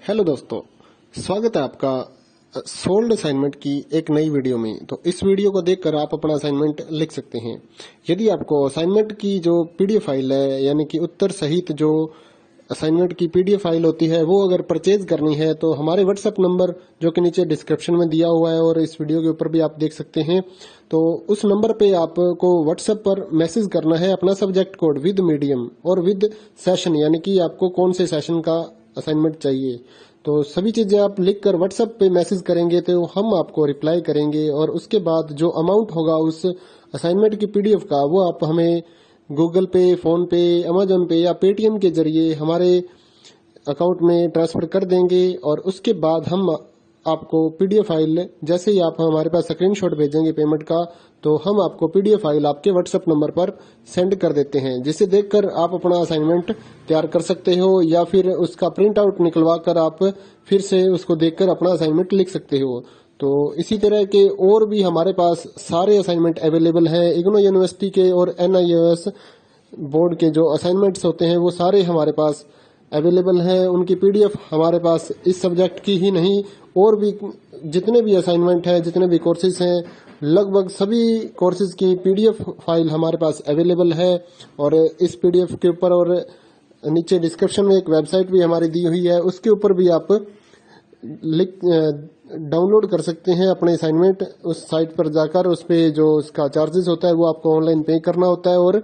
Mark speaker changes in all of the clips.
Speaker 1: Hello दोस्तों, स्वागत है आपका सोल्ड असाइनमेंट की एक नई वीडियो में। तो इस वीडियो को देखकर आप अपना असाइनमेंट लिख सकते हैं। यदि आपको असाइनमेंट की जो पीडीएफ फाइल है, यानी कि उत्तर सहित जो असाइनमेंट की पीडीएफ फाइल होती है, वो अगर परचेज करनी है तो हमारे व्हाट्सएप नंबर जो कि नीचे डिस्क्रिप्शन में दिया हुआ है और इस वीडियो के ऊपर भी आप देख सकते हैं, तो उस नंबर पे आपको व्हाट्सएप पर मैसेज करना है अपना सब्जेक्ट कोड विद मीडियम और विद सेशन, यानी कि आपको कौन से सेशन का असाइनमेंट चाहिए। तो सभी चीजें आप लिखकर व्हाट्सएप पे मैसेज करेंगे तो हम आपको रिप्लाई करेंगे और उसके बाद जो अमाउंट होगा उस असाइनमेंट की पीडीएफ का, वो आप हमें गूगल पे, फोन पे, अमेजोन पे या पेटीएम के जरिए हमारे अकाउंट में ट्रांसफर कर देंगे। और उसके बाद हम आपको पीडीएफ फाइल, जैसे ही आप हमारे पास स्क्रीनशॉट भेजेंगे पेमेंट का, तो हम आपको पीडीएफ फाइल आपके व्हाट्सएप नंबर पर सेंड कर देते हैं, जिसे देखकर आप अपना असाइनमेंट तैयार कर सकते हो या फिर उसका प्रिंट आउट निकलवा कर आप फिर से उसको देखकर अपना असाइनमेंट लिख सकते हो। तो इसी तरह के और भी हमारे पास सारे असाइनमेंट अवेलेबल हैं। इग्नो यूनिवर्सिटी के और NIOS बोर्ड के जो असाइनमेंट्स होते हैं वो सारे हमारे पास अवेलेबल हैं। उनकी पीडीएफ हमारे पास इस सब्जेक्ट की ही नहीं, और भी जितने भी असाइनमेंट हैं, जितने भी कोर्सेज हैं, लगभग सभी कोर्सेज की पीडीएफ फाइल हमारे पास अवेलेबल है। और इस पीडीएफ के ऊपर और नीचे डिस्क्रिप्शन में एक वेबसाइट भी हमारी दी हुई है, उसके ऊपर भी आप डाउनलोड कर सकते हैं अपने असाइनमेंट। उस साइट पर जाकर उस पे जो उसका चार्जेस होता है वो आपको ऑनलाइन पे करना होता है और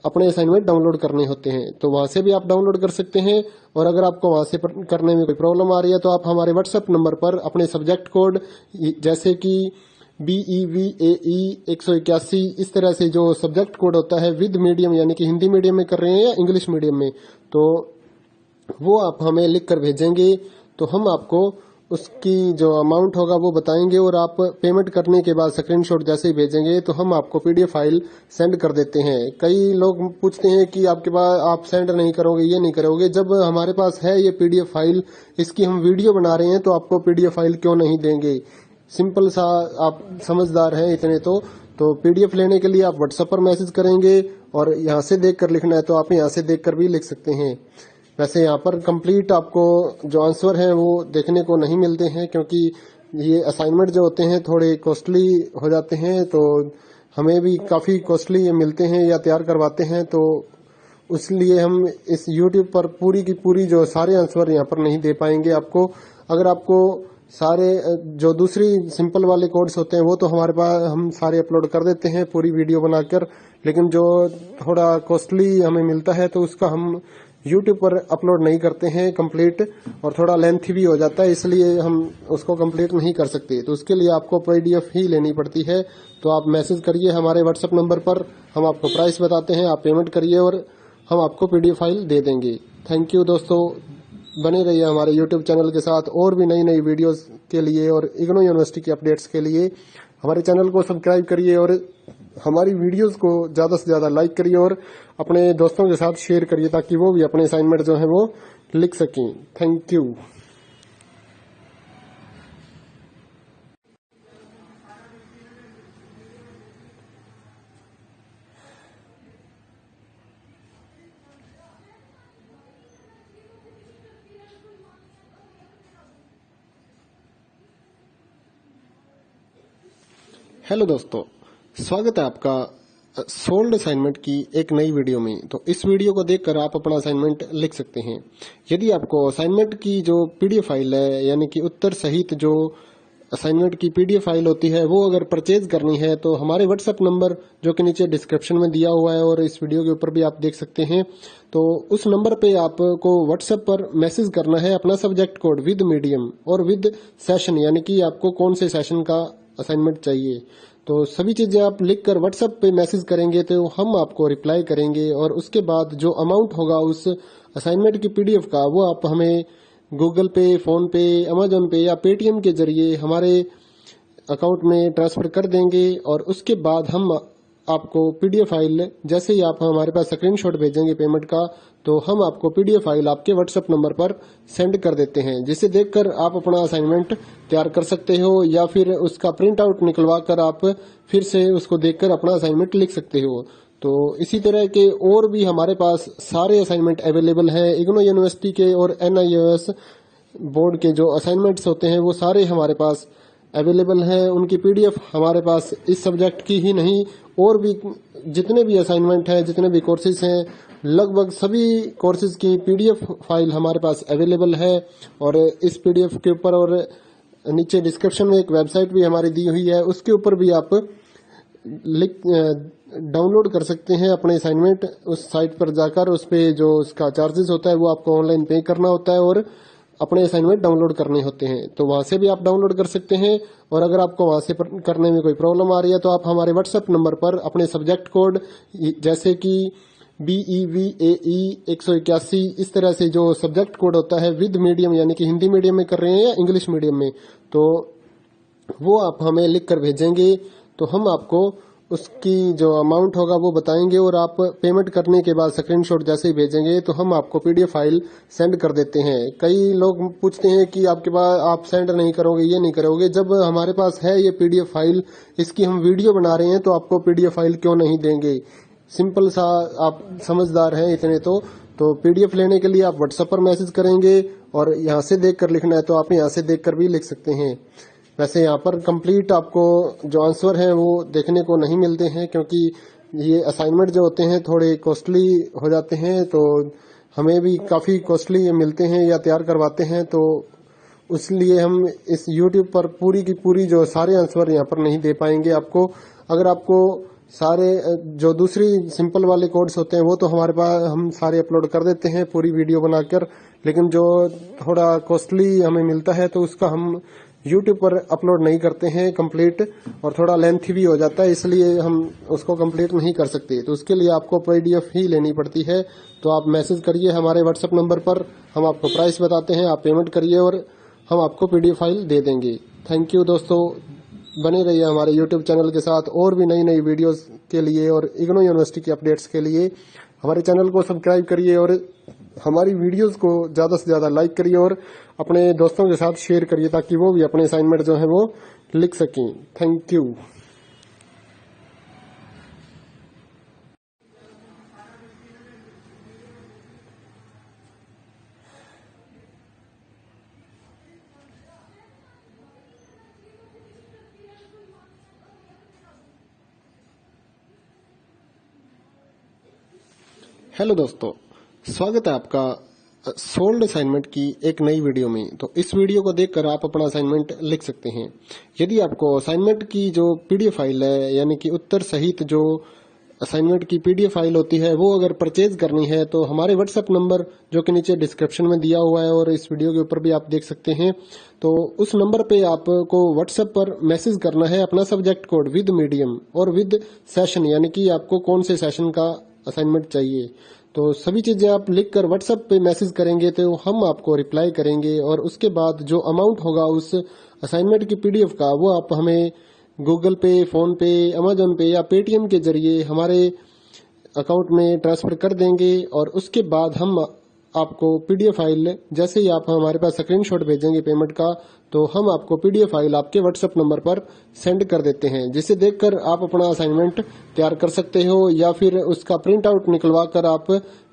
Speaker 1: अपने असाइनमेंट डाउनलोड करने होते हैं। तो वहां से भी आप डाउनलोड कर सकते हैं। और अगर आपको वहां से करने में कोई प्रॉब्लम आ रही है तो आप हमारे व्हाट्सएप नंबर पर अपने सब्जेक्ट कोड, जैसे कि BEVAE 181, इस तरह से जो सब्जेक्ट कोड होता है विद मीडियम, यानी कि हिंदी मीडियम में कर रहे हैं या इंग्लिश मीडियम में, तो वो आप हमें लिख कर भेजेंगे तो हम आपको उसकी जो अमाउंट होगा वो बताएंगे। और आप पेमेंट करने के बाद स्क्रीनशॉट जैसे ही भेजेंगे तो हम आपको पीडीएफ फाइल सेंड कर देते हैं। कई लोग पूछते हैं कि आपके पास आप सेंड नहीं करोगे, ये नहीं करोगे। जब हमारे पास है ये पीडीएफ फाइल, इसकी हम वीडियो बना रहे हैं, तो आपको पीडीएफ फाइल क्यों नहीं देंगे। सिंपल सा, आप समझदार हैं इतने तो पीडीएफ लेने के लिए आप व्हाट्सएप पर मैसेज करेंगे और यहाँ से देख कर लिखना है तो आप यहाँ से देख कर भी लिख सकते हैं। वैसे यहाँ पर कंप्लीट आपको जो आंसर है वो देखने को नहीं मिलते हैं, क्योंकि ये असाइनमेंट जो होते हैं थोड़े कॉस्टली हो जाते हैं, तो हमें भी काफ़ी कॉस्टली ये मिलते हैं या तैयार करवाते हैं। तो इसलिए हम इस YouTube पर पूरी की पूरी जो सारे आंसर यहाँ पर नहीं दे पाएंगे आपको। अगर आपको सारे जो दूसरी सिंपल वाले कोड्स होते हैं वो तो हमारे पास हम सारे अपलोड कर देते हैं पूरी वीडियो बनाकर, लेकिन जो थोड़ा कॉस्टली हमें मिलता है तो उसका हम YouTube पर अपलोड नहीं करते हैं कंप्लीट, और थोड़ा लेंथी भी हो जाता है, इसलिए हम उसको कंप्लीट नहीं कर सकते। तो उसके लिए आपको पीडीएफ ही लेनी पड़ती है। तो आप मैसेज करिए हमारे व्हाट्सएप नंबर पर, हम आपको प्राइस बताते हैं, आप पेमेंट करिए और हम आपको पीडीएफ फाइल दे देंगे। थैंक यू दोस्तों, बने रहिए हमारे YouTube चैनल के साथ और भी नई नई वीडियोस के लिए और इग्नो यूनिवर्सिटी के अपडेट्स के लिए हमारे चैनल को सब्सक्राइब करिए और हमारी वीडियोस को ज़्यादा से ज़्यादा लाइक करिए और अपने दोस्तों के साथ शेयर करिए, ताकि वो भी अपने असाइनमेंट जो है वो लिख सकें। Thank you. हेलो दोस्तों, स्वागत है आपका सोल्ड असाइनमेंट की एक नई वीडियो में। तो इस वीडियो को देखकर आप अपना असाइनमेंट लिख सकते हैं। यदि आपको असाइनमेंट की जो पीडीएफ फाइल है, यानी कि उत्तर सहित जो असाइनमेंट की पीडीएफ फाइल होती है, वो अगर परचेज करनी है तो हमारे व्हाट्सएप नंबर जो कि नीचे डिस्क्रिप्शन में दिया हुआ है और इस वीडियो के ऊपर भी आप देख सकते हैं, तो उस नंबर पे आपको व्हाट्सएप पर मैसेज करना है अपना सब्जेक्ट कोड विद मीडियम और विद सेशन, यानी कि आपको कौन से सेशन का असाइनमेंट चाहिए। तो सभी चीजें आप लिखकर व्हाट्सएप पे मैसेज करेंगे तो हम आपको रिप्लाई करेंगे। और उसके बाद जो अमाउंट होगा उस असाइनमेंट की पीडीएफ का, वो आप हमें गूगल पे, फोन पे, अमेजोन पे या पेटीएम के जरिए हमारे अकाउंट में ट्रांसफर कर देंगे। और उसके बाद हम आपको पीडीएफ फाइल, जैसे ही आप हमारे पास स्क्रीनशॉट भेजेंगे पेमेंट का, तो हम आपको पीडीएफ फाइल आपके व्हाट्सएप नंबर पर सेंड कर देते हैं, जिसे देखकर आप अपना असाइनमेंट तैयार कर सकते हो या फिर उसका प्रिंट आउट निकलवा कर आप फिर से उसको देखकर अपना असाइनमेंट लिख सकते हो। तो इसी तरह के और भी हमारे पास सारे असाइनमेंट अवेलेबल हैं। इग्नो यूनिवर्सिटी के और NIOS बोर्ड के जो असाइनमेंट्स होते हैं वो सारे हमारे पास अवेलेबल हैं। उनकी पीडीएफ हमारे पास इस सब्जेक्ट की ही नहीं और भी जितने भी असाइनमेंट हैं, जितने भी कोर्सेज हैं, लगभग सभी कोर्सेज की पीडीएफ फाइल हमारे पास अवेलेबल है। और इस पीडीएफ के ऊपर और नीचे डिस्क्रिप्शन में एक वेबसाइट भी हमारी दी हुई है, उसके ऊपर भी आप डाउनलोड कर सकते हैं अपने असाइनमेंट। उस साइट पर जाकर उस पे जो उसका चार्जेस होता है वो आपको ऑनलाइन पे करना होता है और अपने असाइनमेंट डाउनलोड करने होते हैं, तो वहां से भी आप डाउनलोड कर सकते हैं। और अगर आपको वहां से करने में कोई प्रॉब्लम आ रही है तो आप हमारे व्हाट्सएप नंबर पर अपने सब्जेक्ट कोड जैसे कि BEVAE 181 इस तरह से जो सब्जेक्ट कोड होता है विद मीडियम यानी कि हिंदी मीडियम में कर रहे हैं या इंग्लिश मीडियम में, तो वो आप हमें लिख कर भेजेंगे तो हम आपको उसकी जो अमाउंट होगा वो बताएंगे और आप पेमेंट करने के बाद स्क्रीनशॉट जैसे ही भेजेंगे तो हम आपको पीडीएफ फाइल सेंड कर देते हैं। कई लोग पूछते हैं कि आपके पास आप सेंड नहीं करोगे, ये नहीं करोगे। जब हमारे पास है ये पीडीएफ फाइल, इसकी हम वीडियो बना रहे हैं तो आपको पीडीएफ फाइल क्यों नहीं देंगे। सिंपल सा, आप समझदार हैं इतने तो पीडीएफ लेने के लिए आप व्हाट्सएप पर मैसेज करेंगे और यहाँ से देख कर लिखना है तो आप यहाँ से देख कर भी लिख सकते हैं। वैसे यहाँ पर कंप्लीट आपको जो आंसर है वो देखने को नहीं मिलते हैं क्योंकि ये असाइनमेंट जो होते हैं थोड़े कॉस्टली हो जाते हैं, तो हमें भी काफ़ी कॉस्टली मिलते हैं या तैयार करवाते हैं, तो इसलिए हम इस YouTube पर पूरी की पूरी जो सारे आंसर यहाँ पर नहीं दे पाएंगे आपको। अगर आपको सारे जो दूसरी सिंपल वाले कोड्स होते हैं वो तो हमारे पास हम सारे अपलोड कर देते हैं पूरी वीडियो बनाकर, लेकिन जो थोड़ा कॉस्टली हमें मिलता है तो उसका हम YouTube पर अपलोड नहीं करते हैं कंप्लीट, और थोड़ा लेंथी भी हो जाता है, इसलिए हम उसको कंप्लीट नहीं कर सकते। तो उसके लिए आपको पीडीएफ ही लेनी पड़ती है। तो आप मैसेज करिए हमारे व्हाट्सएप नंबर पर, हम आपको प्राइस बताते हैं, आप पेमेंट करिए और हम आपको पीडीएफ फाइल दे देंगे। थैंक यू दोस्तों, बने रहिए हमारे YouTube चैनल के साथ और भी नई नई वीडियोस के लिए और इग्नो यूनिवर्सिटी की अपडेट्स के लिए हमारे चैनल को सब्सक्राइब करिए और हमारी वीडियोस को ज़्यादा से ज़्यादा लाइक करिए और अपने दोस्तों के साथ शेयर करिए ताकि वो भी अपने असाइनमेंट जो है वो लिख सकें। Thank you. हेलो दोस्तों, स्वागत है आपका सोल्ड असाइनमेंट की एक नई वीडियो में। तो इस वीडियो को देखकर आप अपना असाइनमेंट लिख सकते हैं। यदि आपको असाइनमेंट की जो पीडीएफ फाइल है यानी कि उत्तर सहित जो असाइनमेंट की पीडीएफ फाइल होती है वो अगर परचेज करनी है तो हमारे व्हाट्सएप नंबर जो कि नीचे डिस्क्रिप्शन में दिया हुआ है और इस वीडियो के ऊपर भी आप देख सकते हैं, तो उस नंबर पे आपको व्हाट्सएप पर मैसेज करना है अपना सब्जेक्ट कोड विद मीडियम और विद सेशन, यानी कि आपको कौन से सेशन का असाइनमेंट चाहिए। तो सभी चीजें आप लिखकर व्हाट्सएप पे मैसेज करेंगे तो हम आपको रिप्लाई करेंगे और उसके बाद जो अमाउंट होगा उस असाइनमेंट की पीडीएफ का वो आप हमें गूगल पे, फोन पे, अमेजोन पे या पेटीएम के जरिए हमारे अकाउंट में ट्रांसफर कर देंगे। और उसके बाद हम आपको पीडीएफ फाइल, जैसे ही आप हमारे पास स्क्रीनशॉट भेजेंगे पेमेंट का, तो हम आपको पीडीएफ फाइल आपके व्हाट्सएप नंबर पर सेंड कर देते हैं, जिसे देखकर आप अपना असाइनमेंट तैयार कर सकते हो या फिर उसका प्रिंट आउट निकलवा कर आप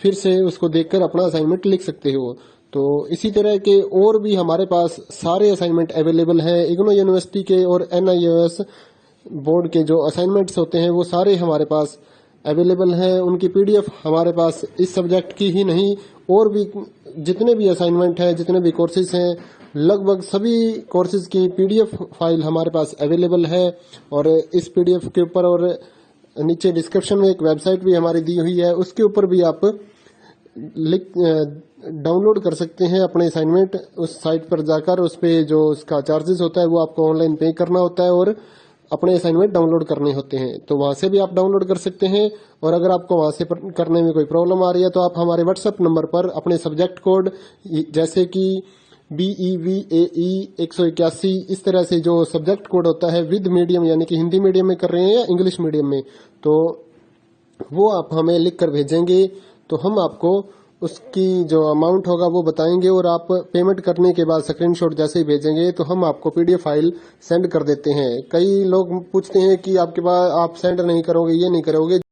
Speaker 1: फिर से उसको देखकर अपना असाइनमेंट लिख सकते हो। तो इसी तरह के और भी हमारे पास सारे असाइनमेंट अवेलेबल हैं। इग्नो यूनिवर्सिटी के और NIOS बोर्ड के जो असाइनमेंट्स होते हैं वो सारे हमारे पास अवेलेबल हैं। उनकी पीडीएफ हमारे पास इस सब्जेक्ट की ही नहीं और भी जितने भी असाइनमेंट हैं, जितने भी कोर्सेज हैं, लगभग सभी कोर्सेज की पीडीएफ फाइल हमारे पास अवेलेबल है। और इस पीडीएफ के ऊपर और नीचे डिस्क्रिप्शन में एक वेबसाइट भी हमारी दी हुई है, उसके ऊपर भी आप डाउनलोड कर सकते हैं अपने असाइनमेंट। उस साइट पर जाकर उस पे जो उसका चार्जेस होता है वो आपको ऑनलाइन पे करना होता है और अपने असाइनमेंट डाउनलोड करने होते हैं, तो वहां से भी आप डाउनलोड कर सकते हैं। और अगर आपको वहां से करने में कोई प्रॉब्लम आ रही है तो आप हमारे व्हाट्सएप नंबर पर अपने सब्जेक्ट कोड जैसे कि BEVAE 181 इस तरह से जो सब्जेक्ट कोड होता है विद मीडियम यानी कि हिंदी मीडियम में कर रहे हैं या इंग्लिश मीडियम में, तो वो आप हमें लिख कर भेजेंगे तो हम आपको उसकी जो अमाउंट होगा वो बताएंगे और आप पेमेंट करने के बाद स्क्रीनशॉट जैसे ही भेजेंगे तो हम आपको पीडीएफ फाइल सेंड कर देते हैं। कई लोग पूछते हैं कि आपके पास आप सेंड नहीं करोगे, ये नहीं करोगे।